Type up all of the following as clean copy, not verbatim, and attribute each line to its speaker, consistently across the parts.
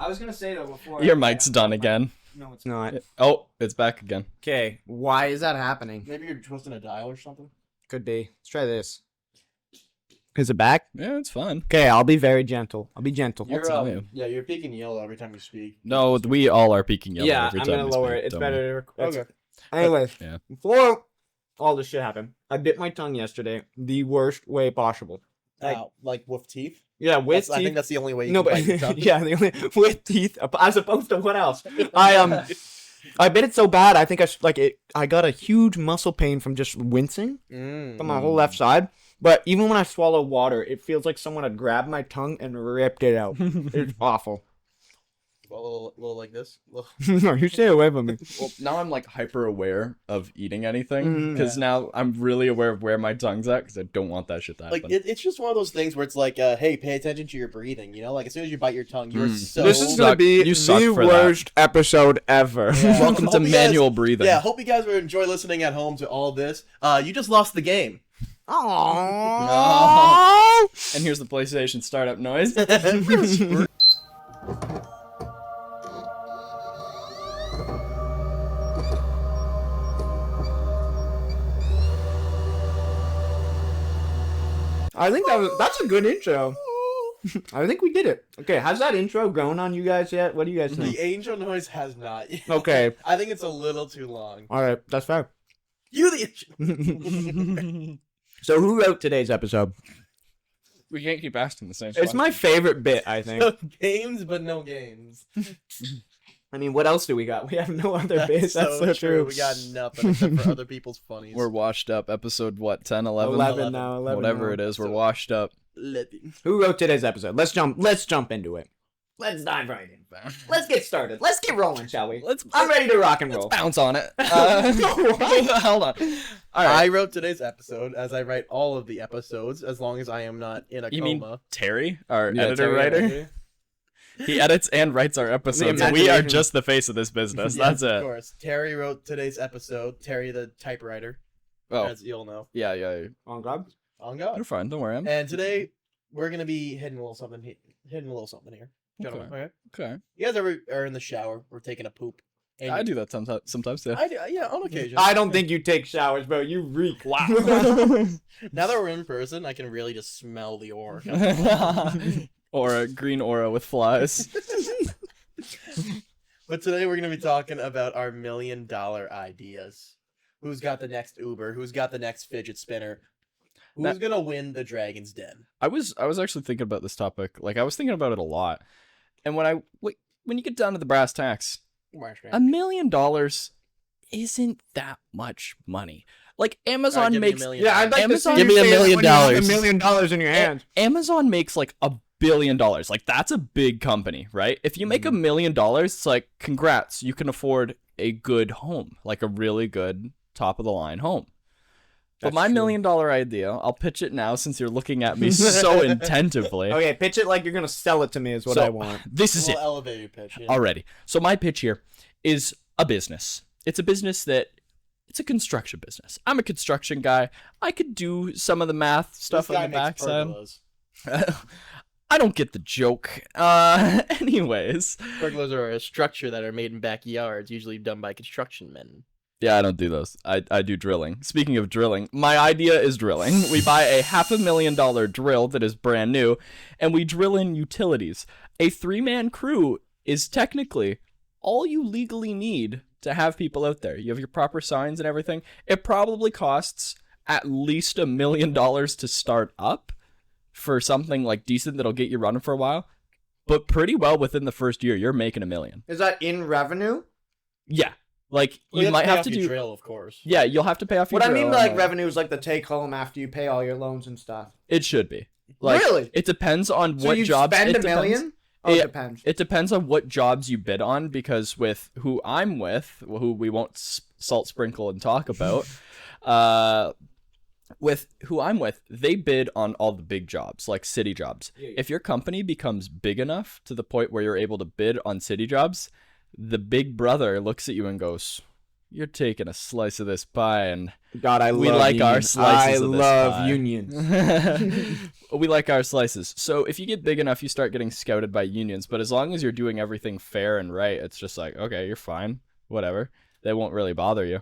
Speaker 1: I was gonna say though before.
Speaker 2: Your mic's done again.
Speaker 1: No, it's not.
Speaker 2: Oh, it's back again.
Speaker 1: Okay, why is that happening?
Speaker 3: Maybe you're twisting a dial or something.
Speaker 1: Could be. Let's try this. Is it back?
Speaker 2: Yeah, it's fun.
Speaker 1: Okay, I'll be very gentle. I'll be gentle.
Speaker 3: You're peaking yellow every time you speak.
Speaker 2: No, we all are peaking yellow
Speaker 1: Yeah,
Speaker 2: every
Speaker 1: I'm
Speaker 2: time
Speaker 1: gonna
Speaker 2: we
Speaker 1: lower
Speaker 2: speak,
Speaker 1: it. It's
Speaker 2: don't
Speaker 1: better.
Speaker 3: Okay.
Speaker 1: Anyways,
Speaker 2: Yeah.
Speaker 1: before all this shit happened, I bit my tongue yesterday the worst way possible.
Speaker 3: Like with teeth.
Speaker 1: Yeah, with
Speaker 3: I think
Speaker 1: teeth.
Speaker 3: that's the only way you
Speaker 1: No,
Speaker 3: can
Speaker 1: but
Speaker 3: bite your tongue.
Speaker 1: yeah, the only with teeth as opposed to what else? I bit it so bad. I think I got a huge muscle pain from just wincing from my whole left side. But even when I swallow water, it feels like someone had grabbed my tongue and ripped it out. It's awful.
Speaker 3: A little like this.
Speaker 1: No, you stay away from me.
Speaker 2: Well, now I'm like hyper aware of eating anything because now I'm really aware of where my tongue's at because I don't want that shit to happen.
Speaker 3: Like it's just one of those things where it's like, hey, pay attention to your breathing. You know, like as soon as you bite your tongue, you're so.
Speaker 1: This is gonna be the worst episode ever.
Speaker 3: Yeah.
Speaker 2: Welcome to manual breathing.
Speaker 3: Yeah, hope you guys will enjoy listening at home to all this. You just lost the game.
Speaker 1: Aww.
Speaker 2: And here's the PlayStation startup noise.
Speaker 1: I think that's a good intro. I think we did it. Okay, has that intro grown on you guys yet? What do you guys think?
Speaker 3: The angel noise has not yet.
Speaker 1: Okay.
Speaker 3: I think it's a little too long.
Speaker 1: All right, that's fair.
Speaker 3: You the angel.
Speaker 1: So who wrote today's episode?
Speaker 2: We can't keep asking the same
Speaker 1: It's
Speaker 2: question.
Speaker 1: my favorite bit, I think.
Speaker 3: So games, but no games.
Speaker 1: I mean, what else do we got? We have no other bits. That's so true.
Speaker 3: We got nothing except for other people's funnies.
Speaker 2: We're washed up. Episode, what, 10, 11?
Speaker 1: 11 now. 11
Speaker 2: Whatever
Speaker 1: now.
Speaker 2: it is, we're washed up.
Speaker 1: Who wrote today's episode? Let's jump into it. Let's dive right in. Let's get started. Let's get rolling, shall we? I'm ready to rock and roll.
Speaker 2: Let's bounce on it. Hold on. All right.
Speaker 3: I wrote today's episode, as I write all of the episodes, as long as I am not in a
Speaker 2: You
Speaker 3: coma.
Speaker 2: mean Terry, our
Speaker 1: Yeah,
Speaker 2: editor
Speaker 1: Terry,
Speaker 2: writer? He edits and writes our episodes. And we are
Speaker 1: imagination.
Speaker 2: just the face of this business.
Speaker 3: Yeah,
Speaker 2: That's
Speaker 3: of
Speaker 2: it.
Speaker 3: course. Terry wrote today's episode. Terry, the typewriter,
Speaker 2: Oh,
Speaker 3: as you'll know.
Speaker 2: yeah.
Speaker 1: On God.
Speaker 3: On
Speaker 2: You're
Speaker 3: God.
Speaker 2: fine. Don't worry.
Speaker 3: And today we're gonna be hitting a little something. Hitting a little something here, gentlemen. Okay.
Speaker 2: Okay.
Speaker 3: You guys ever are in the shower or taking a poop? And
Speaker 2: I do that sometimes, yeah.
Speaker 3: I do, yeah, on occasion.
Speaker 1: I don't think you take showers, bro. You reek. Wow.
Speaker 3: Now that we're in person, I can really just smell the aura.
Speaker 2: Or a green aura with flies.
Speaker 3: But today we're going to be talking about our $1 million ideas. Who's got the next Uber? Who's got the next fidget spinner? Who's going to win the Dragon's Den?
Speaker 2: I was actually thinking about this topic. Like, I was thinking about it a lot. And when you get down to the brass tacks, $1 million isn't that much money. Like, Amazon
Speaker 3: give me $1
Speaker 2: makes...
Speaker 3: million.
Speaker 1: Yeah, I'd like
Speaker 2: Amazon-
Speaker 1: to see
Speaker 3: Give
Speaker 1: you
Speaker 3: me $1
Speaker 1: say
Speaker 3: million.
Speaker 1: that when you have $1 million in your hands.
Speaker 2: Amazon makes like $1 billion. Like, that's a big company, right? If you make $1 million, it's like, congrats, you can afford a good home, like a really good top of the line home. But
Speaker 1: That's
Speaker 2: my $1
Speaker 1: true.
Speaker 2: million idea, I'll pitch it now since you're looking at me so intentively.
Speaker 1: Okay, pitch it like you're gonna sell it to me is what
Speaker 2: So,
Speaker 1: I want.
Speaker 2: This is it.
Speaker 3: Little elevator pitch. Yeah.
Speaker 2: Already. So my pitch here is a business. It's a business it's a construction business. I'm a construction guy. I could do some of the math stuff
Speaker 3: This guy
Speaker 2: on the
Speaker 3: makes
Speaker 2: backside.
Speaker 3: pergolas.
Speaker 2: I don't get the joke. Anyways.
Speaker 3: Pergolas are a structure that are made in backyards, usually done by construction men.
Speaker 2: Yeah, I don't do those. I do drilling. Speaking of drilling, my idea is drilling. We buy a $500,000 drill that is brand new, and we drill in utilities. A 3-man crew is technically all you legally need to have people out there. You have your proper signs and everything. It probably costs at least $1 million to start up for something like decent that'll get you running for a while. But pretty well within the first year, you're making $1 million.
Speaker 1: Is that in revenue?
Speaker 2: Yeah. Like,
Speaker 3: Well,
Speaker 2: you might
Speaker 3: pay
Speaker 2: have
Speaker 3: off
Speaker 2: to
Speaker 3: your
Speaker 2: do...
Speaker 3: drill, of course.
Speaker 2: Yeah, you'll have to pay off your
Speaker 1: What I
Speaker 2: drill
Speaker 1: mean
Speaker 2: and,
Speaker 1: by like revenue is like the take home after you pay all your loans and stuff.
Speaker 2: It should be. Like,
Speaker 1: Really?
Speaker 2: It depends on
Speaker 1: So
Speaker 2: what
Speaker 1: you
Speaker 2: jobs.
Speaker 1: spend
Speaker 2: it
Speaker 1: $1
Speaker 2: depends-
Speaker 1: million? Oh,
Speaker 2: Yeah.
Speaker 1: it depends.
Speaker 2: It depends on what jobs you bid on, because with who I'm with, who we won't salt sprinkle and talk about, with who I'm with, they bid on all the big jobs, like city jobs.
Speaker 1: Yeah.
Speaker 2: If your company becomes big enough to the point where you're able to bid on city jobs, the big brother looks at you and goes, You're taking a slice of this pie, and
Speaker 1: God, I
Speaker 2: we
Speaker 1: love
Speaker 2: like our
Speaker 1: unions.
Speaker 2: slices
Speaker 1: I
Speaker 2: of this
Speaker 1: love
Speaker 2: pie.
Speaker 1: unions.
Speaker 2: We like our slices. So if you get big enough, you start getting scouted by unions. But as long as you're doing everything fair and right, it's just like, okay, you're fine. Whatever. They won't really bother you.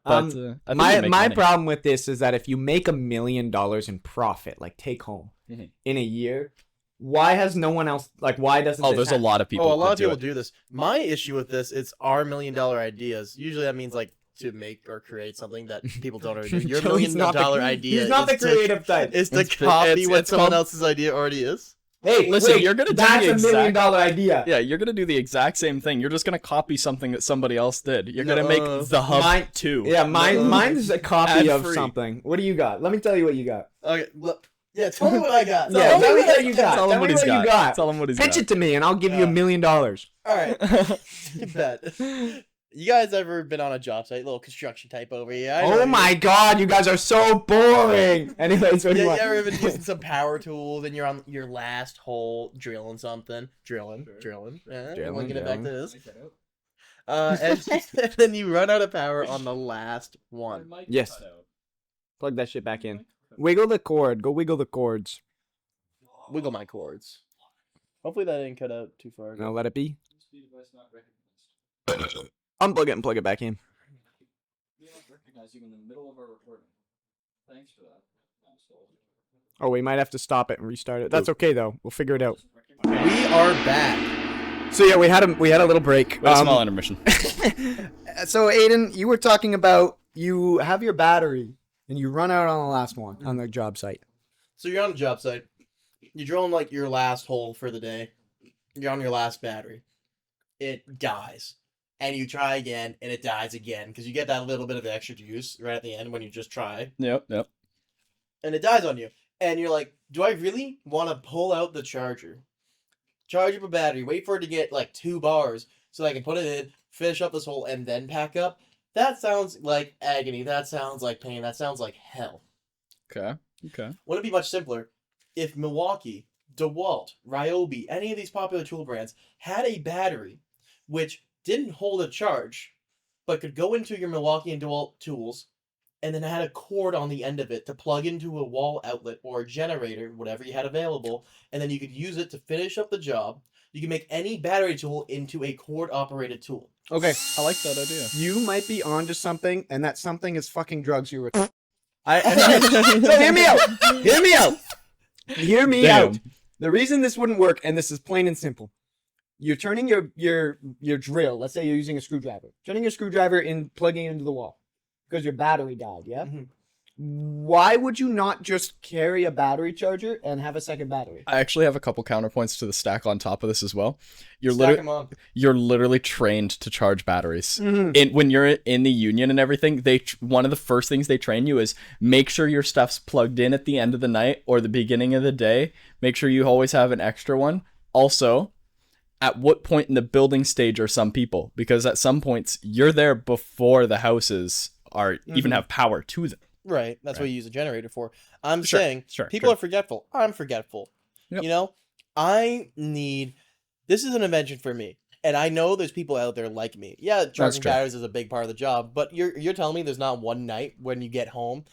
Speaker 2: But I think you
Speaker 1: my
Speaker 2: make money.
Speaker 1: problem with this is that if you make $1 million in profit, like take home, in a year, why has no one else, like, why doesn't
Speaker 2: Oh,
Speaker 1: this
Speaker 2: there's a
Speaker 1: happen?
Speaker 2: lot of people.
Speaker 3: Oh, a lot of
Speaker 2: that
Speaker 3: people
Speaker 2: do it.
Speaker 3: do this. My issue with this, it's our $1 million ideas. Usually that means like to make or create something that people don't already do. Your $1
Speaker 1: Joey's
Speaker 3: million
Speaker 1: not the-
Speaker 3: idea
Speaker 1: He's not
Speaker 3: is
Speaker 1: the creative type.
Speaker 3: is to
Speaker 2: It's-
Speaker 3: copy
Speaker 2: it's-
Speaker 3: what
Speaker 2: it's
Speaker 3: someone
Speaker 2: called-
Speaker 3: else's idea already is.
Speaker 1: Hey,
Speaker 2: Listen,
Speaker 1: wait,
Speaker 2: you're gonna do
Speaker 1: that's
Speaker 2: the
Speaker 1: $1 million
Speaker 2: exact-
Speaker 1: idea.
Speaker 2: Yeah, you're gonna do the exact same thing. You're just gonna copy something that somebody else did. You're gonna make
Speaker 3: No.
Speaker 2: the hub
Speaker 1: Mine-
Speaker 2: 2.
Speaker 1: Yeah, mine's a copy of
Speaker 2: Ad-free.
Speaker 1: something. What do you got? Let me tell you what you got.
Speaker 3: Okay, look. Yeah, tell me what I got.
Speaker 1: Yeah,
Speaker 3: Tell me
Speaker 1: tell me
Speaker 3: what
Speaker 1: what
Speaker 3: I
Speaker 1: you
Speaker 3: got.
Speaker 1: got.
Speaker 2: Tell him
Speaker 1: Tell
Speaker 2: what
Speaker 1: me
Speaker 2: he's
Speaker 1: what you
Speaker 2: got.
Speaker 1: got.
Speaker 2: Tell him what he's
Speaker 1: Pitch
Speaker 2: got.
Speaker 1: it to me, and I'll give you $1 million.
Speaker 3: All right. Bet. You guys ever been on a job site? Little construction type over here. I know
Speaker 1: Oh
Speaker 3: you-
Speaker 1: my God, you guys are so boring. Anyways, what do you
Speaker 3: Yeah,
Speaker 1: want?
Speaker 3: you ever been using some power tools and you're on your last hole drilling something? Drilling.
Speaker 1: Drilling,
Speaker 3: Linking it back to
Speaker 1: drilling.
Speaker 3: this. And then you run out of power on the last one.
Speaker 1: Yes. Plug that shit back in. Wiggle the cord. Go wiggle the cords.
Speaker 3: Wiggle my cords. Hopefully that didn't cut out too far.
Speaker 1: Now let it be. Unplug it and plug it back in. Oh, we might have to stop it and restart it. That's okay though. We'll figure it out.
Speaker 3: We are back.
Speaker 1: So yeah, we had a little break.
Speaker 2: A small intermission.
Speaker 1: So Aiden, you were talking about you have your battery and you run out on the last one on the job site.
Speaker 3: So you're on a job site. You're drilling like your last hole for the day. You're on your last battery. It dies. And you try again and it dies again because you get that little bit of extra juice right at the end when you just try.
Speaker 2: Yep.
Speaker 3: And it dies on you. And you're like, do I really want to pull out the charger? Charge up a battery, wait for it to get like 2 bars so I can put it in, finish up this hole, and then pack up? That sounds like agony. That sounds like pain. That sounds like hell.
Speaker 2: Okay.
Speaker 3: Wouldn't it be much simpler if Milwaukee, DeWalt, Ryobi, any of these popular tool brands had a battery which didn't hold a charge, but could go into your Milwaukee and DeWalt tools, and then had a cord on the end of it to plug into a wall outlet or a generator, whatever you had available, and then you could use it to finish up the job. You can make any battery tool into a cord-operated tool.
Speaker 1: Okay,
Speaker 2: I like that idea.
Speaker 1: you might be onto something, and that something is fucking drugs. You were.
Speaker 3: So
Speaker 1: So hear me out. Hear me out. Hear me
Speaker 2: Damn.
Speaker 1: out. The reason this wouldn't work, and this is plain and simple. You're turning your drill. Let's say you're using a screwdriver. Turning your screwdriver in, plugging it into the wall, because your battery died. Yeah.
Speaker 3: Mhm.
Speaker 1: Why would you not just carry a battery charger and have a second battery?
Speaker 2: I actually have a couple counterpoints to the stack on top of this as well. You're
Speaker 3: Stack
Speaker 2: literally
Speaker 3: 'em up.
Speaker 2: you're literally trained to charge batteries.
Speaker 1: Mhm.
Speaker 2: When you're in the union and everything, one of the first things they train you is make sure your stuff's plugged in at the end of the night or the beginning of the day. Make sure you always have an extra one. Also, at what point in the building stage are some people? Because at some points you're there before the houses are even have power to them.
Speaker 3: Right. That's what you use a generator for. I'm
Speaker 2: Sure,
Speaker 3: saying
Speaker 2: sure,
Speaker 3: people
Speaker 2: sure.
Speaker 3: are forgetful. I'm forgetful.
Speaker 2: Yep.
Speaker 3: You know, this is an invention for me. And I know there's people out there like me. Yeah, charging
Speaker 2: true.
Speaker 3: batteries is a big part of the job, but you're telling me there's not one night when you get home.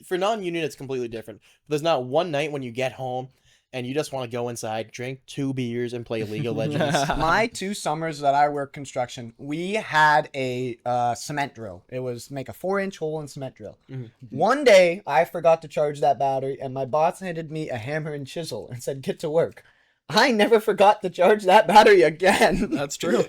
Speaker 3: For non-union, it's completely different. There's not one night when you get home and you just want to go inside, drink 2 beers, and play League of Legends.
Speaker 1: My 2 summers that I worked construction, we had a cement drill. It was make a 4-inch hole in cement drill.
Speaker 3: Mhm.
Speaker 1: One day, I forgot to charge that battery, and my boss handed me a hammer and chisel and said, "Get to work." I never forgot to charge that battery again.
Speaker 2: That's true.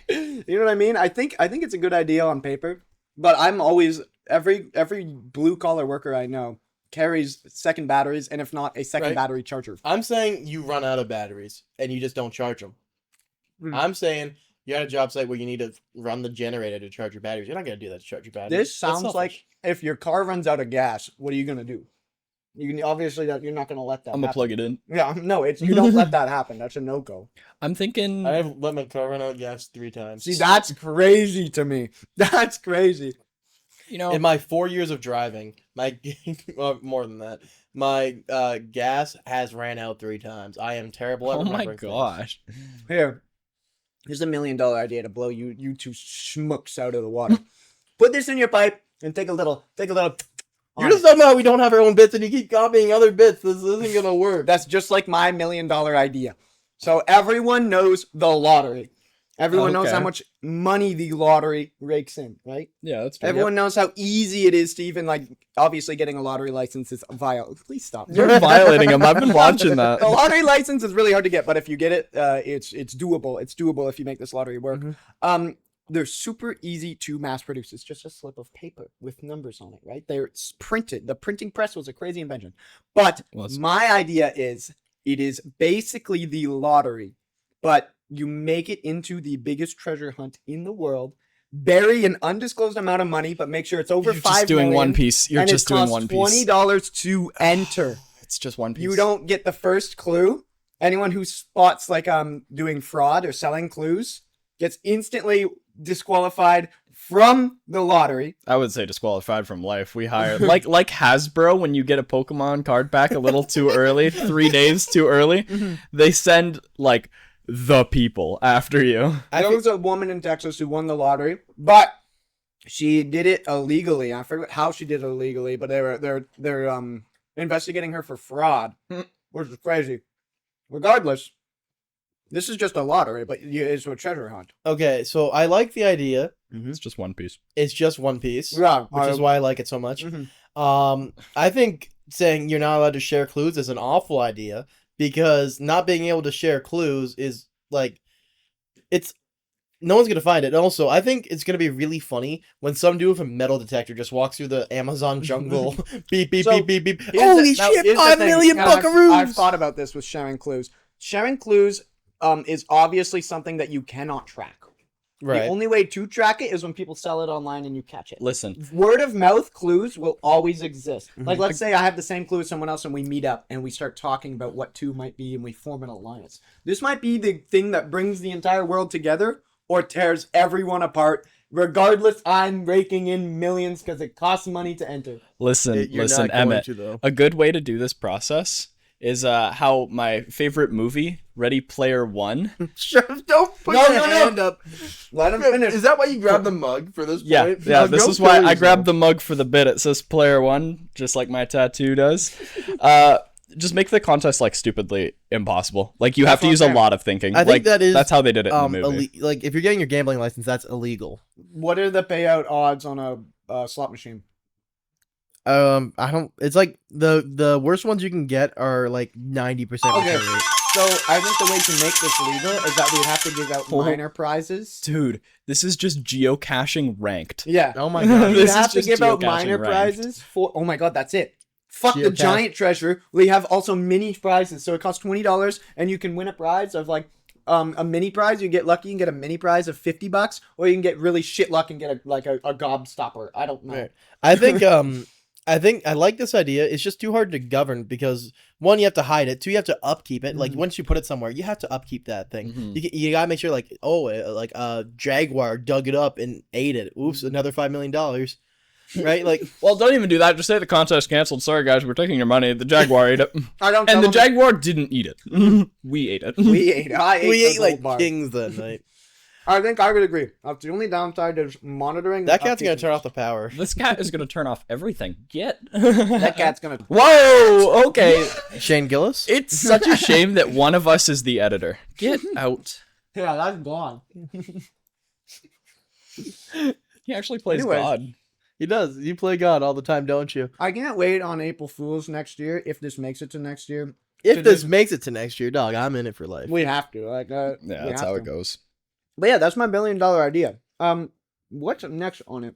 Speaker 1: You know what I mean? I think it's a good idea on paper, but I'm always every blue collar worker I know carries second batteries, and if not, a second
Speaker 3: Right.
Speaker 1: battery charger.
Speaker 3: I'm saying you run out of batteries and you just don't charge them.
Speaker 1: Mm.
Speaker 3: I'm saying you're at a job site where you need to run the generator to charge your batteries. You're not going to do that to charge your batteries.
Speaker 1: This
Speaker 3: That's
Speaker 1: sounds
Speaker 3: selfish.
Speaker 1: like if your car runs out of gas, what are you gonna do? You can obviously you're not gonna let that.
Speaker 2: I'm gonna
Speaker 1: happen.
Speaker 2: plug it in.
Speaker 1: Yeah, no, you don't let that happen. That's a no go.
Speaker 2: I'm thinking
Speaker 3: I've let my car run out of gas 3 times.
Speaker 1: See, that's crazy to me. That's crazy.
Speaker 3: In my 4 years of driving, my well, more than that, my gas has ran out 3 times. I am terrible at
Speaker 2: oh my
Speaker 3: remembering things.
Speaker 2: gosh.
Speaker 1: Here's a $1 million idea to blow you two schmucks out of the water. Put this in your pipe and take a little.
Speaker 3: You're just talking about we don't have our own bits and you keep copying other bits. This isn't going to work.
Speaker 1: That's just like my $1 million idea. So everyone knows the lottery. Everyone knows
Speaker 2: Okay.
Speaker 1: how much money the lottery rakes in, right?
Speaker 2: Yeah, that's true.
Speaker 1: Everyone knows how easy it is to even, like, obviously getting a lottery license is vile. Please stop.
Speaker 2: You're violating him. I've been watching that.
Speaker 1: The lottery license is really hard to get, but if you get it, it's doable. It's doable if you make this lottery work. They're super easy to mass produce. It's just a slip of paper with numbers on it, right? They're printed. The printing press was a crazy invention. But my idea is it is basically the lottery, but you make it into the biggest treasure hunt in the world. Bury an undisclosed amount of money, but make sure it's over
Speaker 2: You're
Speaker 1: $5
Speaker 2: just doing
Speaker 1: million,
Speaker 2: one piece. You're
Speaker 1: and
Speaker 2: just doing one
Speaker 1: it
Speaker 2: piece.
Speaker 1: costs $20 to enter.
Speaker 2: It's just one piece.
Speaker 1: You don't get the first clue. Anyone who spots like doing fraud or selling clues gets instantly disqualified from the lottery.
Speaker 2: I would say disqualified from life. We hire like Hasbro when you get a Pokemon card pack a little too early, 3 days too early. They send like the people after you.
Speaker 1: There was a woman in Texas who won the lottery, but she did it illegally. I forget how she did it illegally, but they're investigating her for fraud, which is crazy. Regardless, this is just a lottery, but it's a treasure hunt.
Speaker 3: Okay, so I like the idea.
Speaker 2: It's just one piece.
Speaker 3: It's just one piece,
Speaker 1: Yeah,
Speaker 3: which is why I like it so much. I think saying you're not allowed to share clues is an awful idea because not being able to share clues is like it's no one's gonna find it. And also, I think it's gonna be really funny when some dude with a metal detector just walks through the Amazon jungle. Beep beep
Speaker 1: So,
Speaker 3: beep beep beep.
Speaker 1: Here's
Speaker 3: Holy
Speaker 1: now,
Speaker 3: shit!
Speaker 1: here's the
Speaker 3: 5
Speaker 1: thing,
Speaker 3: million
Speaker 1: and
Speaker 3: buckaroos.
Speaker 1: I've thought about this with sharing clues. Sharing clues is obviously something that you cannot track.
Speaker 3: Right.
Speaker 1: The only way to track it is when people sell it online and you catch it.
Speaker 2: Listen,
Speaker 1: Word of mouth clues will always exist. Like, let's say I have the same clue as someone else and we meet up and we start talking about what two might be and we form an alliance. This might be the thing that brings the entire world together or tears everyone apart. Regardless, I'm raking in millions because it costs money to enter.
Speaker 2: listen, Emmett. A good way to do this process is how my favorite movie, Ready Player One.
Speaker 3: Don't put your hand up.
Speaker 1: Let him finish.
Speaker 3: Is that why you grabbed the mug for this
Speaker 2: Yeah,
Speaker 3: point?
Speaker 2: yeah.
Speaker 3: Now
Speaker 2: This
Speaker 3: go
Speaker 2: is why
Speaker 3: kill
Speaker 2: I grabbed
Speaker 3: yourself.
Speaker 2: the mug for the bit. It says Player One, just like my tattoo does. Just make the contest like stupidly impossible. Like you have to use a lot of thinking.
Speaker 3: I think
Speaker 2: like,
Speaker 3: that is,
Speaker 2: that's how they did it in the movie.
Speaker 3: like if you're getting your gambling license, that's illegal.
Speaker 1: What are the payout odds on a slot machine?
Speaker 3: I don't. It's like the worst ones you can get are like 90%.
Speaker 1: Okay. So I think the way to make this legal is that we'd have to give out minor prizes.
Speaker 2: Dude, this is just geocaching ranked.
Speaker 1: Yeah.
Speaker 3: Oh my god.
Speaker 1: We'd
Speaker 2: This is
Speaker 1: have to
Speaker 2: just
Speaker 1: give out
Speaker 2: geocaching
Speaker 1: minor
Speaker 2: ranked.
Speaker 1: prizes for. Oh my god, that's it. Fuck the
Speaker 3: Geocache.
Speaker 1: giant treasure. We have also mini prizes, so it costs $20, and you can win a prize of like a mini prize. You get lucky and get a mini prize of $50, or you can get really shit luck and get a gobstopper. I don't know.
Speaker 3: Right. I think I like this idea. It's just too hard to govern because one, you have to hide it. Two, you have to upkeep it. Like once you put it somewhere, you have to upkeep that thing. You gotta make sure like like a jaguar dug it up and ate it. Oops, another $5 million. Right? Like
Speaker 2: Well, don't even do that. Just say the contest canceled. Sorry, guys, we're taking your money. The jaguar ate it.
Speaker 1: I don't.
Speaker 2: And the
Speaker 1: tell them-
Speaker 2: jaguar didn't eat it. We ate it.
Speaker 1: We ate. I ate.
Speaker 3: we
Speaker 1: the
Speaker 3: ate
Speaker 1: whole
Speaker 3: like
Speaker 1: bar.
Speaker 3: kings that night.
Speaker 1: I think I would agree. The only downside is monitoring.
Speaker 3: That
Speaker 1: and
Speaker 3: cat's gonna
Speaker 1: upkeeping.
Speaker 3: turn off the power.
Speaker 2: This cat is gonna turn off everything. Get.
Speaker 1: That cat's gonna.
Speaker 2: Whoa. Okay.
Speaker 3: Shane Gillis?
Speaker 2: It's such a shame that one of us is the editor. Get out.
Speaker 1: Yeah, that's gone.
Speaker 2: He actually plays
Speaker 1: Anyways.
Speaker 2: God.
Speaker 3: He does. You play God all the time, don't you?
Speaker 1: I can't wait on April Fools next year if this makes it to next year.
Speaker 3: If
Speaker 1: To
Speaker 3: this
Speaker 1: do-
Speaker 3: makes it to next year, dog, I'm in it for life.
Speaker 1: We have to. Like,
Speaker 2: Yeah,
Speaker 1: we
Speaker 2: that's
Speaker 1: have
Speaker 2: how
Speaker 1: to.
Speaker 2: it goes.
Speaker 1: But yeah, that's my $1 billion idea. What's next on it?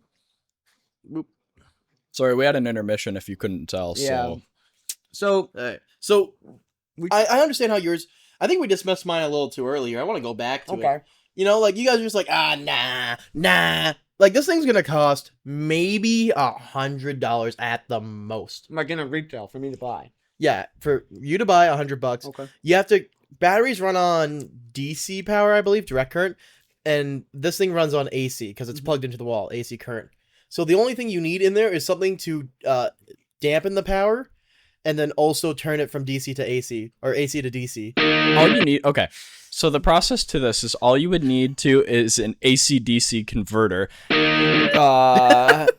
Speaker 2: Sorry, we had an intermission if you couldn't tell.
Speaker 1: Yeah.
Speaker 2: So
Speaker 1: So
Speaker 3: Alright. So
Speaker 1: We-
Speaker 3: I understand how yours. I think we dismissed mine a little too earlier. I want to go back to it.
Speaker 1: okay,
Speaker 3: You know, like you guys are just like, nah. Like this thing's gonna cost maybe $100 at the most.
Speaker 1: am I gonna retail for me to buy?
Speaker 3: Yeah, for you to buy $100,
Speaker 1: Okay.
Speaker 3: you have to. Batteries run on DC power, I believe, direct current, and this thing runs on AC because it's plugged into the wall, AC current. So the only thing you need in there is something to dampen the power, and then also turn it from DC to AC or AC to DC.
Speaker 2: All you need, okay. So the process to this is all you would need to is an AC/DC converter.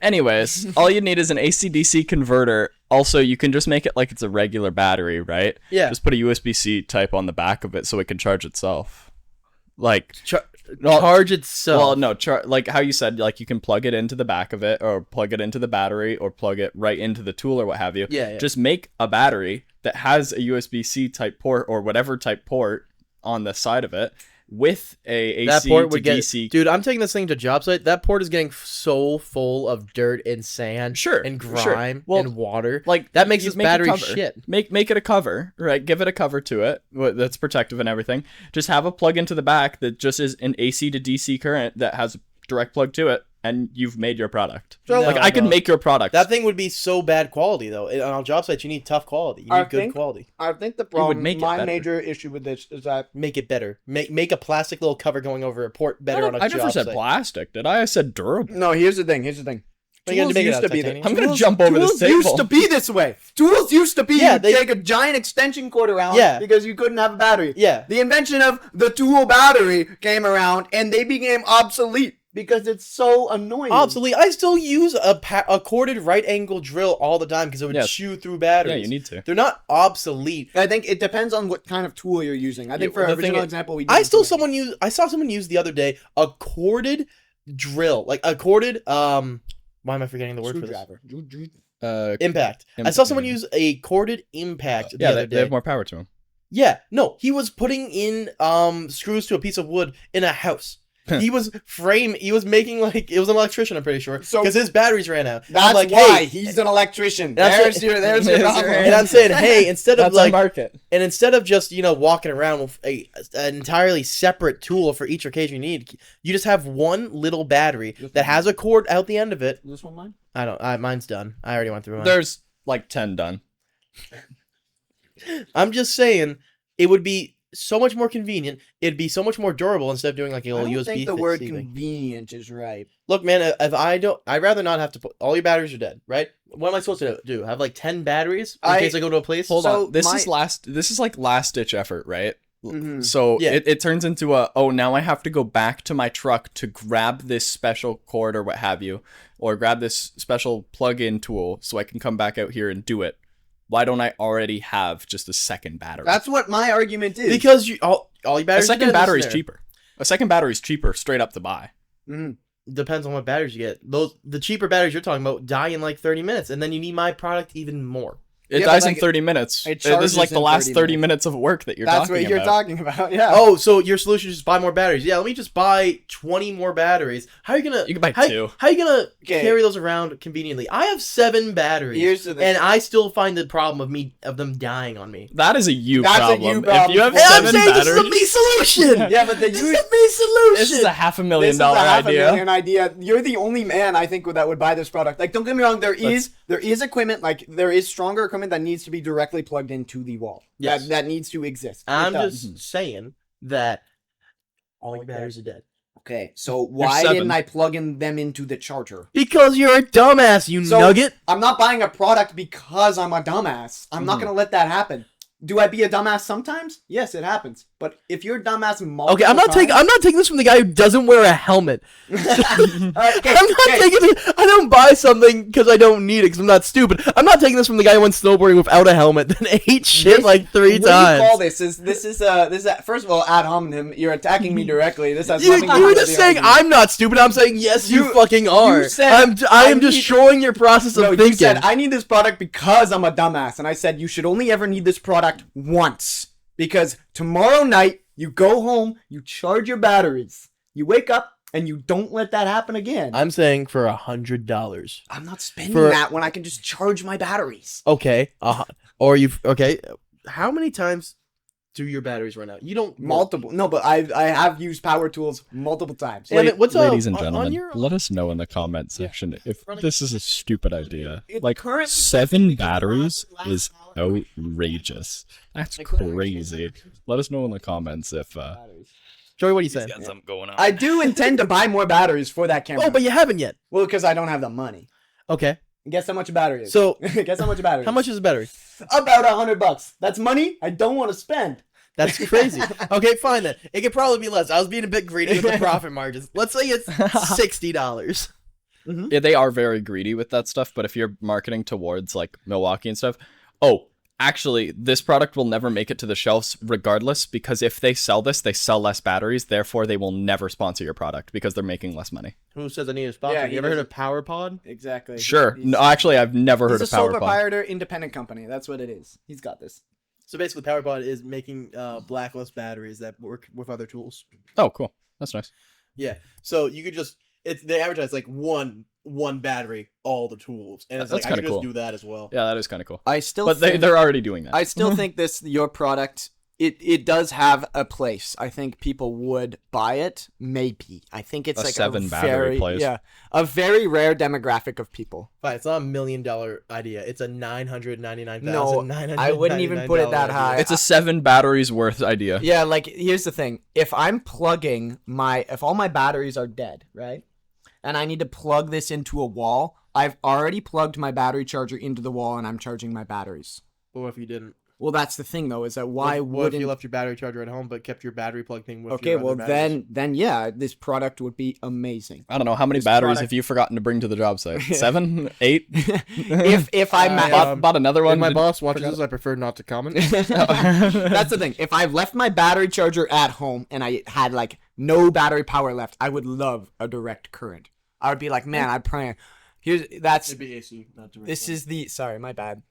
Speaker 2: Anyways, all you need is an AC/DC converter. Also, you can just make it like it's a regular battery, right?
Speaker 3: Yeah.
Speaker 2: Just put a USB-C type on the back of it so it can charge itself. Like
Speaker 3: Charge itself.
Speaker 2: well, no, like how you said, like you can plug it into the back of it, or plug it into the battery, or plug it right into the tool, or what have you.
Speaker 3: Yeah.
Speaker 2: Just make a battery that has a USB-C type port or whatever type port on the side of it with a AC
Speaker 3: that port
Speaker 2: to
Speaker 3: would get,
Speaker 2: DC.
Speaker 3: dude. I'm taking this thing to job site. That port is getting so full of dirt and sand,
Speaker 2: Sure,
Speaker 3: and
Speaker 2: sure.
Speaker 3: grime
Speaker 2: Well,
Speaker 3: and water.
Speaker 2: Like
Speaker 3: That makes
Speaker 2: you
Speaker 3: this
Speaker 2: make a
Speaker 3: battery
Speaker 2: cover.
Speaker 3: shit.
Speaker 2: Make it a cover, right? Give it a cover to it that's protective and everything. Just have a plug into the back that just is an AC to DC current that has a direct plug to it, and you've made your product.
Speaker 3: So-
Speaker 2: like
Speaker 3: No,
Speaker 2: I could
Speaker 3: no.
Speaker 2: make your product.
Speaker 3: That thing would be so bad quality though. On job sites, you need tough quality. You
Speaker 1: I
Speaker 3: need good
Speaker 1: think-
Speaker 3: quality.
Speaker 1: I think the
Speaker 2: would
Speaker 1: problem,
Speaker 2: make it
Speaker 1: my
Speaker 2: better.
Speaker 1: major issue with this is that
Speaker 3: Make it better. Make a plastic little cover going over a port better on a
Speaker 2: I
Speaker 3: job
Speaker 2: never said
Speaker 3: site.
Speaker 2: plastic, did I? I said durable.
Speaker 1: no. Here's the thing.
Speaker 3: What are you gonna
Speaker 1: Tools
Speaker 3: make it
Speaker 1: used
Speaker 3: out
Speaker 1: to
Speaker 3: of,
Speaker 1: be
Speaker 3: titanium?
Speaker 2: I'm gonna
Speaker 1: Tools-
Speaker 2: jump over this
Speaker 1: tools
Speaker 2: table.
Speaker 1: used to be this way. Tools used to be
Speaker 3: Yeah,
Speaker 1: you
Speaker 3: they-
Speaker 1: take a giant extension cord around
Speaker 3: Yeah.
Speaker 1: because you couldn't have a battery.
Speaker 3: Yeah.
Speaker 1: The invention of the tool battery came around and they became obsolete because it's so annoying.
Speaker 3: Obsolete. I still use a corded right angle drill all the time because it would
Speaker 2: Yes.
Speaker 3: chew through batteries.
Speaker 2: Yeah, you need to.
Speaker 3: They're not obsolete.
Speaker 1: I think it depends on what kind of tool you're using. I think for
Speaker 2: the
Speaker 1: our
Speaker 2: thing
Speaker 1: original
Speaker 2: is-
Speaker 1: example, we
Speaker 3: I
Speaker 1: did
Speaker 3: saw
Speaker 1: tool.
Speaker 3: someone use the other day a corded drill, like a corded why am I forgetting the word for this?
Speaker 1: Screwdriver.
Speaker 3: Impact. I saw someone use a corded impact the
Speaker 2: Yeah,
Speaker 3: other
Speaker 2: they
Speaker 3: day.
Speaker 2: have more power to them.
Speaker 3: Yeah, no, he was putting in screws to a piece of wood in a house. He was making like it was an electrician, I'm pretty sure,
Speaker 1: So-
Speaker 3: because his batteries ran out.
Speaker 1: That's
Speaker 3: I'm like,
Speaker 1: why
Speaker 3: hey,
Speaker 1: he's an electrician.
Speaker 3: That's
Speaker 1: There's your problem.
Speaker 3: and I'm saying, hey, instead of
Speaker 2: That's our
Speaker 3: like,
Speaker 2: market.
Speaker 3: and instead of just walking around with an entirely separate tool for each occasion you need, you just have one little battery that has a cord out the end of it.
Speaker 1: Is this one mine?
Speaker 3: Mine's done. I already went through mine.
Speaker 2: There's like 10 done.
Speaker 3: I'm just saying, it would be so much more convenient. It'd be so much more durable instead of doing like a
Speaker 1: I
Speaker 3: little
Speaker 1: don't
Speaker 3: USB.
Speaker 1: think the word
Speaker 3: thing.
Speaker 1: convenient is right.
Speaker 3: Look, man, if I'd rather not have to put all your batteries are dead, right? What am I supposed to do? Have like 10 batteries in case I go to a place?
Speaker 2: Hold
Speaker 1: So
Speaker 2: on. This
Speaker 1: my-
Speaker 2: is like last ditch effort, right?
Speaker 1: Mhm.
Speaker 2: So
Speaker 3: Yeah.
Speaker 2: it turns into now I have to go back to my truck to grab this special cord or what have you, or grab this special plug-in tool so I can come back out here and do it. Why don't I already have just a second battery?
Speaker 1: That's what my argument is.
Speaker 3: Because all your
Speaker 2: a
Speaker 3: batteries.
Speaker 2: second
Speaker 3: are dead,
Speaker 2: battery is
Speaker 3: listen there.
Speaker 2: cheaper. A second battery is cheaper straight up to buy.
Speaker 1: Mhm.
Speaker 3: Depends on what batteries you get. The cheaper batteries you're talking about die in like 30 minutes, and then you need my product even more.
Speaker 2: It
Speaker 1: Yeah, but
Speaker 2: dies in
Speaker 1: like,
Speaker 2: 30 minutes.
Speaker 1: it
Speaker 2: This is
Speaker 1: charges
Speaker 2: like the
Speaker 1: in
Speaker 2: last
Speaker 1: 30
Speaker 2: 30 minutes of work that you're
Speaker 1: That's
Speaker 2: talking
Speaker 1: what you're
Speaker 2: about.
Speaker 1: talking about. Yeah.
Speaker 3: Oh, so your solution is just buy more batteries? Yeah, let me just buy 20 more batteries. How are you gonna?
Speaker 2: You can buy
Speaker 3: how,
Speaker 2: 2.
Speaker 3: How are you gonna
Speaker 1: Okay.
Speaker 3: carry those around conveniently? I have 7 batteries,
Speaker 1: Here's the thing.
Speaker 3: and I still find the problem of them dying on me.
Speaker 2: That is a you
Speaker 1: That's a
Speaker 2: problem.
Speaker 1: you
Speaker 2: If
Speaker 1: problem.
Speaker 2: you have
Speaker 1: And
Speaker 3: And I'm
Speaker 2: 7
Speaker 3: saying this is a
Speaker 2: batteries,
Speaker 3: me solution.
Speaker 1: Yeah, but the
Speaker 3: This
Speaker 1: use.
Speaker 3: is a me solution.
Speaker 2: this is a $500,000
Speaker 1: This is a
Speaker 2: idea.
Speaker 1: $500,000 idea. You're the only man I think that would buy this product. Like, don't get me wrong. There is equipment. Like, there is stronger equipment that needs to be directly plugged into the wall.
Speaker 3: Yes.
Speaker 1: That needs to exist. It
Speaker 3: I'm
Speaker 1: does.
Speaker 3: just saying that all your batteries are dead.
Speaker 1: Okay. So why
Speaker 2: 7.
Speaker 1: didn't I plug them into the charger?
Speaker 3: Because you're a dumbass, you
Speaker 1: So-
Speaker 3: nugget.
Speaker 1: I'm not buying a product because I'm a dumbass. I'm not
Speaker 2: Mhm.
Speaker 1: gonna let that happen. Do I be a dumbass sometimes? Yes, it happens. But if you're a dumbass multiple
Speaker 3: Okay, I'm not taking this from the guy who doesn't wear a helmet. I'm not taking it. I don't buy something because I don't need it because I'm not stupid. I'm not taking this from the guy who went snowboarding without a helmet then ate shit like 3
Speaker 1: What do
Speaker 3: times.
Speaker 1: you call this? This is first of all ad hominem. You're attacking me directly. This has
Speaker 3: You
Speaker 1: nothing to do
Speaker 3: were
Speaker 1: with
Speaker 3: just
Speaker 1: the
Speaker 3: saying
Speaker 1: argument.
Speaker 3: I'm not stupid. I'm saying yes, you fucking are.
Speaker 1: you said,
Speaker 3: I
Speaker 1: I
Speaker 3: am
Speaker 1: need-
Speaker 3: destroying your process of
Speaker 1: No,
Speaker 3: thinking.
Speaker 1: you said I need this product because I'm a dumbass, and I said you should only ever need this product once because tomorrow night you go home, you charge your batteries, you wake up, and you don't let that happen again.
Speaker 3: I'm saying for $100.
Speaker 1: I'm not spending
Speaker 3: For-
Speaker 1: that when I can just charge my batteries.
Speaker 3: Okay. Or you okay? How many times do your batteries run out? You don't
Speaker 1: Multiple. No, but I have used power tools multiple times.
Speaker 3: And what's
Speaker 2: Ladies and
Speaker 3: on
Speaker 2: gentlemen,
Speaker 3: your-
Speaker 2: let us know in the comment section if this is a stupid idea.
Speaker 1: It
Speaker 2: Like,
Speaker 1: currently-
Speaker 2: 7 batteries is outrageous. That's crazy. Let us know in the comments if
Speaker 3: Joey, what are you saying?
Speaker 2: got something going on.
Speaker 1: I do intend to buy more batteries for that camera.
Speaker 3: Oh, but you haven't yet.
Speaker 1: Well, because I don't have the money.
Speaker 3: Okay.
Speaker 1: Guess how much a battery is.
Speaker 3: So
Speaker 1: guess how much a battery
Speaker 3: how
Speaker 1: is.
Speaker 3: much is a battery?
Speaker 1: About $100. That's money I don't want to spend.
Speaker 3: That's crazy. Okay, fine then. It could probably be less. I was being a bit greedy with the profit margins. Let's say it's $60.
Speaker 2: Yeah, they are very greedy with that stuff, but if you're marketing towards like Milwaukee and stuff, actually, this product will never make it to the shelves regardless, because if they sell this, they sell less batteries, therefore they will never sponsor your product because they're making less money.
Speaker 3: Who says I need a sponsor?
Speaker 1: Yeah,
Speaker 3: you ever heard of PowerPod?
Speaker 1: Exactly.
Speaker 2: Sure. No, actually, I've never heard
Speaker 1: He's
Speaker 2: of
Speaker 1: a sole
Speaker 2: PowerPod.
Speaker 1: proprietor independent company. That's what it is. He's got this.
Speaker 3: So basically, PowerPod is making blacklist batteries that work with other tools.
Speaker 2: Oh, cool. That's nice.
Speaker 3: Yeah. So you could just they advertise like one battery, all the tools, and it's
Speaker 2: That's
Speaker 3: like I could
Speaker 2: kinda cool.
Speaker 3: just do that as well.
Speaker 2: Yeah, that is kind of cool.
Speaker 1: I still
Speaker 2: But
Speaker 1: think,
Speaker 2: they're already doing that.
Speaker 1: I still think your product it does have a place. I think people would buy it. Maybe. I think it's
Speaker 2: A
Speaker 1: like
Speaker 2: 7
Speaker 1: a
Speaker 2: battery
Speaker 1: very
Speaker 2: place.
Speaker 1: yeah, a very rare demographic of people.
Speaker 3: Fine, it's not $1 million idea. It's a $999,999.
Speaker 1: No, I wouldn't even put it that high.
Speaker 2: It's a 7 batteries worth idea.
Speaker 1: Yeah, like here's the thing. If I'm plugging if all my batteries are dead, right? And I need to plug this into a wall, I've already plugged my battery charger into the wall and I'm charging my batteries.
Speaker 3: Or if you didn't.
Speaker 1: Well, that's the thing though, is that why
Speaker 3: What if
Speaker 1: wouldn't
Speaker 3: you left your battery charger at home but kept your battery plug thing with
Speaker 1: Okay,
Speaker 3: your
Speaker 1: well
Speaker 3: other batteries?
Speaker 1: then yeah, this product would be amazing.
Speaker 2: I don't know how many
Speaker 1: This
Speaker 2: batteries
Speaker 1: product-
Speaker 2: have you forgotten to bring to the job site? 7, 8.
Speaker 1: if I
Speaker 2: Bought another one.
Speaker 3: If my boss watches this, I prefer not to comment.
Speaker 1: that's the thing. If I left my battery charger at home and I had like no battery power left, I would love a direct current. I would be like, man, I'd pray.
Speaker 3: It'd be AC, not direct.
Speaker 1: This is the sorry, my bad.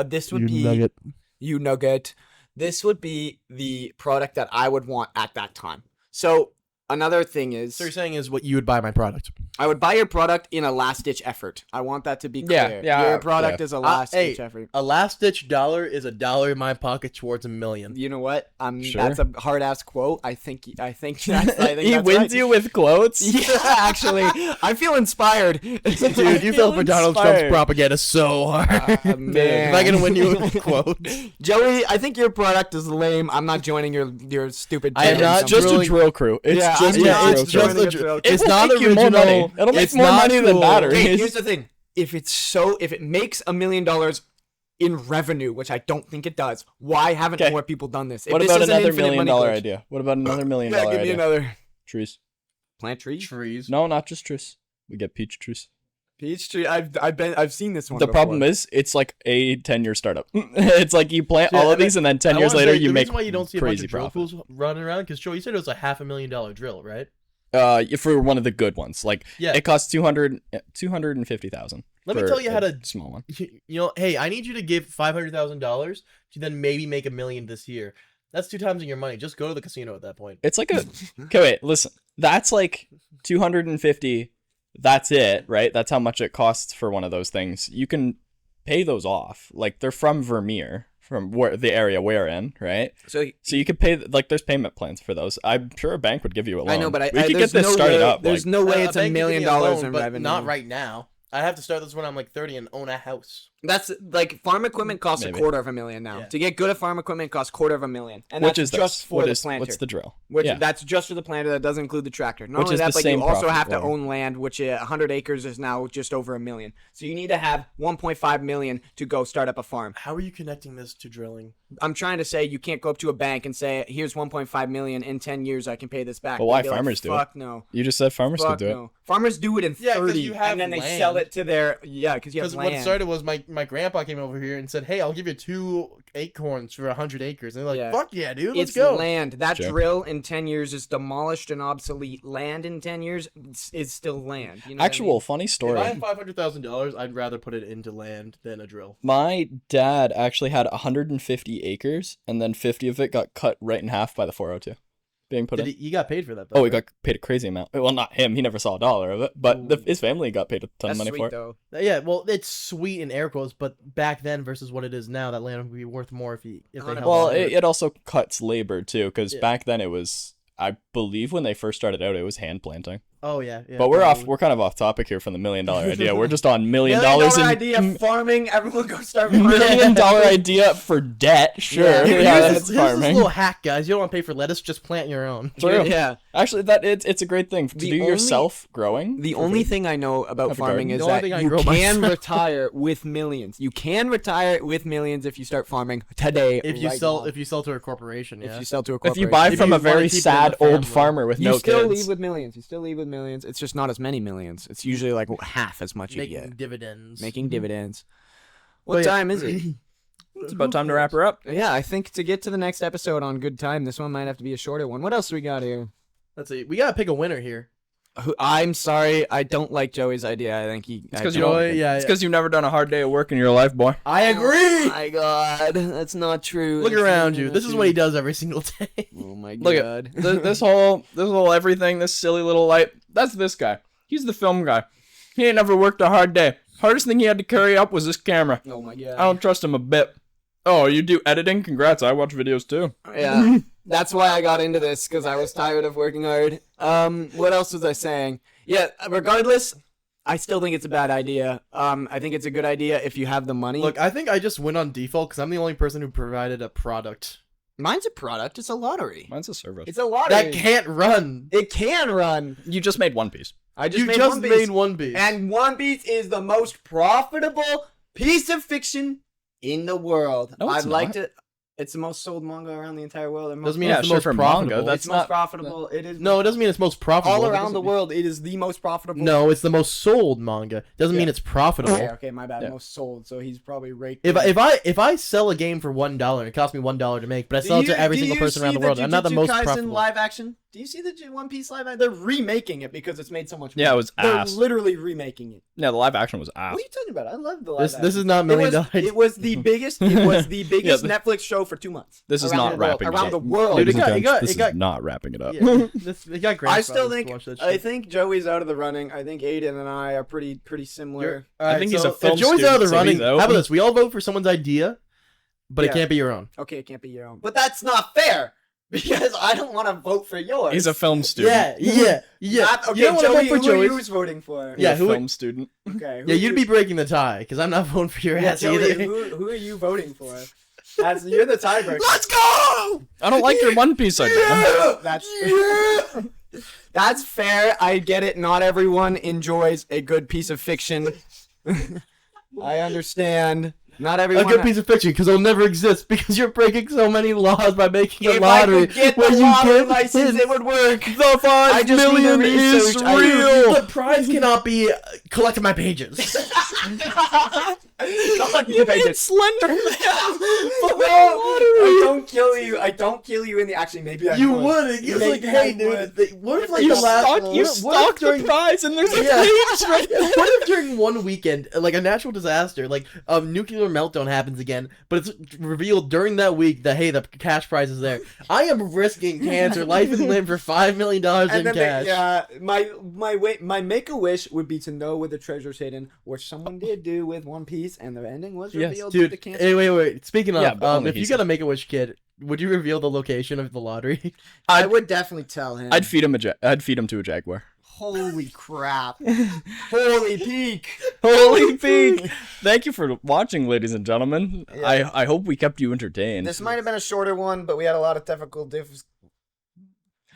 Speaker 1: This would
Speaker 3: You
Speaker 1: be
Speaker 3: nugget.
Speaker 1: you nugget. This would be the product that I would want at that time. So another thing is,
Speaker 3: So you're saying is what you would buy my product.
Speaker 1: I would buy your product in a last ditch effort. I want that to be
Speaker 2: Yeah,
Speaker 1: clear.
Speaker 2: yeah,
Speaker 1: Your product is a last ditch
Speaker 3: hey,
Speaker 1: effort.
Speaker 3: A last ditch dollar is a dollar in my pocket towards $1 million.
Speaker 1: You know what?
Speaker 2: Sure.
Speaker 1: That's a hard ass quote. I think that's
Speaker 2: He
Speaker 1: that's
Speaker 2: wins
Speaker 1: right.
Speaker 2: you with quotes.
Speaker 1: Yeah, actually, I feel inspired.
Speaker 3: Dude, you fell for Donald Trump's propaganda so hard.
Speaker 1: Man.
Speaker 3: Am I gonna win you with quotes?
Speaker 1: Joey, I think your product is lame. I'm not joining your stupid.
Speaker 3: I am
Speaker 1: team.
Speaker 3: not
Speaker 2: Just
Speaker 3: Really?
Speaker 2: a drill crew. It's
Speaker 1: Yeah,
Speaker 2: just
Speaker 1: I'm
Speaker 2: a
Speaker 1: not
Speaker 2: drill
Speaker 3: it's
Speaker 2: crew.
Speaker 3: just
Speaker 1: joining
Speaker 3: a
Speaker 1: a drill.
Speaker 2: It
Speaker 3: It's
Speaker 2: will
Speaker 3: not
Speaker 2: make you more
Speaker 3: original.
Speaker 2: money. It'll make
Speaker 3: It's
Speaker 2: more
Speaker 3: not
Speaker 2: money than
Speaker 3: cool.
Speaker 2: batteries.
Speaker 1: Okay, here's the thing. If it makes $1 million in revenue, which I don't think it does, why haven't
Speaker 2: Okay.
Speaker 1: more people done this? If
Speaker 2: What
Speaker 1: this
Speaker 2: about
Speaker 1: is an
Speaker 2: another
Speaker 1: infinite
Speaker 2: $1 million
Speaker 1: money glitch-
Speaker 2: idea? What about another $1 million
Speaker 1: Yeah, give me
Speaker 2: idea?
Speaker 1: another.
Speaker 2: Trees.
Speaker 1: Plant trees.
Speaker 3: Trees.
Speaker 2: No, not just trees. We get peach trees.
Speaker 1: Peach tree. I've seen this one.
Speaker 2: The problem
Speaker 1: before.
Speaker 2: is, it's like a 10-year startup. It's like you plant all of these, and then 10
Speaker 3: I
Speaker 2: years
Speaker 3: wanna
Speaker 2: later,
Speaker 3: say,
Speaker 2: you
Speaker 3: the
Speaker 2: make
Speaker 3: reason why you don't see a bunch
Speaker 2: crazy
Speaker 3: of drill
Speaker 2: profit.
Speaker 3: tools running around, because Joe, you said it was a $500,000 drill, right?
Speaker 2: For one of the good ones, like
Speaker 3: Yeah.
Speaker 2: it costs 250,000.
Speaker 3: Let me
Speaker 2: for
Speaker 3: tell you how
Speaker 2: a
Speaker 3: to-
Speaker 2: small one.
Speaker 3: You know, hey, I need you to give $500,000 to then maybe make $1 million this year. That's 2 times your money. Just go to the casino at that point.
Speaker 2: It's like a okay. Wait, listen. That's like 250. That's it, right? That's how much it costs for one of those things. You can pay those off. Like they're from Vermeer, from where the area we're in, right? So you could pay like there's payment plans for those. I'm sure a bank would give you a loan.
Speaker 1: I know, but
Speaker 2: we could get
Speaker 1: there's
Speaker 2: this
Speaker 1: no
Speaker 2: started
Speaker 1: way,
Speaker 2: up.
Speaker 1: There's
Speaker 2: like,
Speaker 1: no way
Speaker 3: A
Speaker 1: it's $1
Speaker 3: bank could
Speaker 1: million
Speaker 3: give me a loan,
Speaker 1: in
Speaker 3: but
Speaker 1: revenue.
Speaker 3: not right now. I have to start this when I'm like 30 and own a house.
Speaker 1: That's like farm equipment costs
Speaker 2: Maybe.
Speaker 1: $250,000 now.
Speaker 3: Yeah.
Speaker 1: To get good at farm equipment costs $250,000, and
Speaker 2: which
Speaker 1: that's
Speaker 2: is
Speaker 1: just
Speaker 2: this?
Speaker 1: for
Speaker 2: What
Speaker 1: the
Speaker 2: is-
Speaker 1: planter.
Speaker 2: What's the drill?
Speaker 1: Which
Speaker 2: yeah.
Speaker 1: that's just for the planter. That doesn't include the tractor. Not
Speaker 2: Which
Speaker 1: only
Speaker 2: is
Speaker 1: that,
Speaker 2: the
Speaker 1: but
Speaker 2: same
Speaker 1: you also
Speaker 2: profit
Speaker 1: have to
Speaker 2: level.
Speaker 1: own land, which 100 acres is now just over $1 million. So you need to have $1.5 million to go start up a farm.
Speaker 3: How are you connecting this to drilling?
Speaker 1: I'm trying to say you can't go up to a bank and say, "Here's $1.5 million in 10 years. I can pay this back."
Speaker 2: But why
Speaker 1: They'd be like,
Speaker 2: farmers do it?
Speaker 1: Fuck no.
Speaker 2: You just said farmers
Speaker 1: Fuck
Speaker 2: could do it.
Speaker 1: no. Farmers do it in
Speaker 3: Yeah, 'cause
Speaker 1: 30,
Speaker 3: you have
Speaker 1: and then they
Speaker 3: land.
Speaker 1: sell it to their because you have
Speaker 3: Because
Speaker 1: land.
Speaker 3: what started was my grandpa came over here and said, "Hey, I'll give you 2 acorns for 100 acres." And they're like,
Speaker 1: Yeah.
Speaker 3: "Fuck yeah, dude, let's
Speaker 1: It's
Speaker 3: go."
Speaker 1: land. That
Speaker 2: Sure.
Speaker 1: drill in 10 years is demolished and obsolete. Land in 10 years is still land. You know what I
Speaker 2: Actual
Speaker 1: mean?
Speaker 2: funny
Speaker 3: If
Speaker 2: story.
Speaker 3: I have $500,000, I'd rather put it into land than a drill.
Speaker 2: My dad actually had 150 acres, and then 50 of it got cut right in half by the 402 being put in.
Speaker 3: He got paid for that, though.
Speaker 2: Oh, he
Speaker 3: right?
Speaker 2: got paid a crazy amount. Well, not him. He never saw a dollar of it, but his family got paid a ton
Speaker 1: That's
Speaker 2: of money
Speaker 1: sweet,
Speaker 2: for it.
Speaker 1: though.
Speaker 3: Yeah, well, it's sweet in air quotes, but back then versus what it is now, that land would be worth more if they held
Speaker 2: Well,
Speaker 3: on to
Speaker 2: it also cuts labor too, because
Speaker 3: Yeah.
Speaker 2: back then it was I believe when they first started out, it was hand planting.
Speaker 3: Oh yeah.
Speaker 2: But we're kind of off topic here from the $1 million idea. We're just on $1 million
Speaker 1: idea farming. Everyone go start farming.
Speaker 2: $1 million idea for debt. Sure,
Speaker 3: Yeah,
Speaker 2: that's
Speaker 3: here's this
Speaker 2: farming.
Speaker 3: little hack, guys. You don't want to pay for lettuce, just plant your own.
Speaker 2: True.
Speaker 1: Yeah.
Speaker 2: Actually, it's a great thing to do yourself growing.
Speaker 1: The only thing I know about
Speaker 2: Have a
Speaker 1: farming
Speaker 2: garden.
Speaker 1: is
Speaker 3: The only
Speaker 1: that
Speaker 3: thing I
Speaker 1: you
Speaker 3: grow
Speaker 1: can
Speaker 3: myself.
Speaker 1: retire with millions. You can retire with millions if you start farming today.
Speaker 3: If you
Speaker 1: right
Speaker 3: sell,
Speaker 1: now.
Speaker 3: if you sell to a corporation, yeah.
Speaker 1: If you sell to a
Speaker 2: If
Speaker 1: corporation.
Speaker 2: you buy
Speaker 3: If
Speaker 2: from
Speaker 3: you
Speaker 2: a very
Speaker 3: wanna keep it in
Speaker 2: sad
Speaker 3: the
Speaker 2: old
Speaker 3: family.
Speaker 2: farmer with
Speaker 1: you
Speaker 2: no
Speaker 1: still
Speaker 2: kids.
Speaker 1: leave with millions. You still leave with millions. It's just not as many millions. It's usually like half as much you
Speaker 3: Making
Speaker 1: get.
Speaker 3: dividends.
Speaker 1: Making dividends. What
Speaker 3: But yeah.
Speaker 1: time is it?
Speaker 2: It's about time to wrap her up.
Speaker 1: Yeah, I think to get to the next episode on good time, this one might have to be a shorter one. What else we got here?
Speaker 3: Let's see. We gotta pick a winner here.
Speaker 1: I'm sorry, I don't like Joey's idea. I think he.
Speaker 2: It's because
Speaker 3: Yeah.
Speaker 2: you've never done a hard day of work in your life, boy.
Speaker 3: I agree.
Speaker 1: Oh my god, that's not true.
Speaker 3: Look
Speaker 1: That's
Speaker 3: around
Speaker 1: not
Speaker 3: you. This is
Speaker 1: true.
Speaker 3: what he does every single day.
Speaker 1: Oh my
Speaker 2: Look
Speaker 1: god.
Speaker 2: at this whole everything, this silly little light. That's this guy. He's the film guy. He ain't never worked a hard day. Hardest thing he had to carry up was this camera.
Speaker 1: Oh my god.
Speaker 2: I don't trust him a bit. Oh, you do editing? Congrats. I watch videos too.
Speaker 1: Yeah, that's why I got into this, because I was tired of working hard. What else was I saying? Yeah, regardless, I still think it's a bad idea. I think it's a good idea if you have the money.
Speaker 3: Look, I think I just went on default because I'm the only person who provided a product
Speaker 1: Mine's a product. It's a lottery.
Speaker 2: Mine's a service.
Speaker 1: It's a lottery.
Speaker 3: that can't run.
Speaker 1: It can run.
Speaker 2: You just made One Piece.
Speaker 1: I just
Speaker 3: You
Speaker 1: made
Speaker 3: just
Speaker 1: One Piece.
Speaker 3: made One Piece.
Speaker 1: And One Piece is the most profitable piece of fiction in the world.
Speaker 2: No, it's
Speaker 1: I'd like
Speaker 2: not.
Speaker 1: to. It's the most sold manga around the entire world. And most
Speaker 3: Doesn't mean
Speaker 2: Yeah,
Speaker 3: it's the
Speaker 2: sure,
Speaker 3: most
Speaker 2: for
Speaker 3: profitable.
Speaker 2: manga, that's
Speaker 1: it's most
Speaker 2: not-
Speaker 1: profitable. It is.
Speaker 3: No, it doesn't mean it's most profitable.
Speaker 1: all
Speaker 3: It
Speaker 1: around the
Speaker 3: doesn't-
Speaker 1: world. It is the most profitable.
Speaker 3: No, it's the most sold manga. Doesn't mean
Speaker 1: Yeah.
Speaker 3: it's profitable.
Speaker 1: Okay, my bad.
Speaker 2: Yeah.
Speaker 1: Most sold. So he's probably raked.
Speaker 3: If I sell a game for $1, it costs me $1 to make, but I sell it to every single person around the world. I'm not the most profitable.
Speaker 1: Live action. Do you see the One Piece live action? They're remaking it because it's made so much money.
Speaker 2: Yeah, it was
Speaker 1: They're
Speaker 2: ass.
Speaker 1: literally remaking it.
Speaker 2: Yeah, the live action was ass.
Speaker 1: What are you talking about? I love the live action.
Speaker 3: This is not $1 million.
Speaker 1: It was the biggest. It was the biggest
Speaker 2: Yeah,
Speaker 1: Netflix show for 2 months.
Speaker 2: This is
Speaker 1: Around
Speaker 2: not
Speaker 1: the world-
Speaker 2: wrapping it
Speaker 1: around
Speaker 2: up.
Speaker 1: the world.
Speaker 3: Dude,
Speaker 2: Ladies
Speaker 3: it got-
Speaker 2: and
Speaker 3: it
Speaker 2: gents,
Speaker 3: got-
Speaker 2: this
Speaker 3: it got-
Speaker 2: is not wrapping it up.
Speaker 3: It got
Speaker 1: I still
Speaker 3: grandfathers to
Speaker 1: think.
Speaker 3: watch that
Speaker 1: I
Speaker 3: shit.
Speaker 1: think Joey's out of the running. I think Aiden and I are pretty similar.
Speaker 2: I think he's a film
Speaker 3: If Joey's out of the
Speaker 2: student, so
Speaker 3: running,
Speaker 2: he's out.
Speaker 3: how about this? We all vote for someone's idea, but
Speaker 1: Yeah.
Speaker 3: it can't be your own.
Speaker 1: Okay, it can't be your own. But that's not fair because I don't want to vote for yours.
Speaker 2: He's a film student.
Speaker 3: Yeah.
Speaker 1: Okay,
Speaker 3: You don't wanna
Speaker 1: Joey,
Speaker 3: vote for
Speaker 1: who are
Speaker 3: Joey's?
Speaker 1: you voting for?
Speaker 2: He's
Speaker 3: Yeah,
Speaker 2: a
Speaker 3: who-
Speaker 2: film student.
Speaker 1: Okay.
Speaker 3: Yeah, you'd be breaking the tie because I'm not voting for your
Speaker 1: Yeah,
Speaker 3: ass
Speaker 1: Joey,
Speaker 3: either.
Speaker 1: who are you voting for? You're the tiebreaker.
Speaker 3: Let's go!
Speaker 2: I don't like your One Piece idea.
Speaker 1: That's fair. I get it. Not everyone enjoys a good piece of fiction. I understand. Not
Speaker 3: A
Speaker 1: everyone.
Speaker 3: good piece of fiction because it'll never exist because you're breaking so many laws by making a
Speaker 1: If
Speaker 3: lottery
Speaker 1: I could get
Speaker 3: where
Speaker 1: the
Speaker 3: you
Speaker 1: lottery
Speaker 3: give
Speaker 1: license,
Speaker 3: hints.
Speaker 1: it would work.
Speaker 3: The
Speaker 1: I
Speaker 3: 5
Speaker 1: just need to
Speaker 3: million is
Speaker 1: research. I-
Speaker 3: real. The prize cannot be collecting my pages.
Speaker 2: It's Slender Man.
Speaker 1: I don't kill you. I don't kill you in the. Actually, maybe I
Speaker 3: You
Speaker 1: would.
Speaker 3: would. It's like,
Speaker 1: Maybe
Speaker 3: hey,
Speaker 1: I
Speaker 3: dude.
Speaker 1: would.
Speaker 3: What if like
Speaker 2: You
Speaker 3: the last?
Speaker 2: stalk the prize and there's a
Speaker 3: Yeah.
Speaker 2: page right there.
Speaker 3: What if during one weekend, like a natural disaster, like a nuclear meltdown happens again, but it's revealed during that week that hey, the cash prize is there. I am risking cancer, life and limb for $5 million in cash.
Speaker 1: My make a wish would be to know where the treasure's hidden, which someone did do with One Piece, and the ending was
Speaker 2: Yes.
Speaker 1: revealed.
Speaker 3: Dude,
Speaker 1: the cancer.
Speaker 3: hey, wait. Speaking of,
Speaker 2: Yeah, but only
Speaker 3: if
Speaker 2: he
Speaker 3: you
Speaker 2: said.
Speaker 3: got a Make-A-Wish kid, would you reveal the location of the lottery?
Speaker 1: I would definitely tell him.
Speaker 2: I'd feed him to a jaguar.
Speaker 1: Holy crap! Holy peak!
Speaker 2: Holy peak! Thank you for watching, ladies and gentlemen.
Speaker 1: Yeah.
Speaker 2: I hope we kept you entertained.
Speaker 1: This might have been a shorter one, but we had a lot of technical diffs.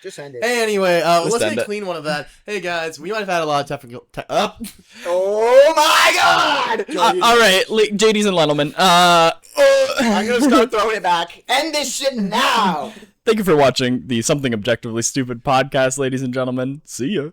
Speaker 1: Just end it.
Speaker 3: Anyway, let's
Speaker 2: end
Speaker 3: get a
Speaker 2: it.
Speaker 3: clean one of that. Hey guys, we might have had a lot of technical.
Speaker 1: Oh my god!
Speaker 2: All right, JDs and Lendelman.
Speaker 1: I'm gonna start throwing it back. End this shit now!
Speaker 2: Thank you for watching the Something Objectively Stupid podcast, ladies and gentlemen. See ya.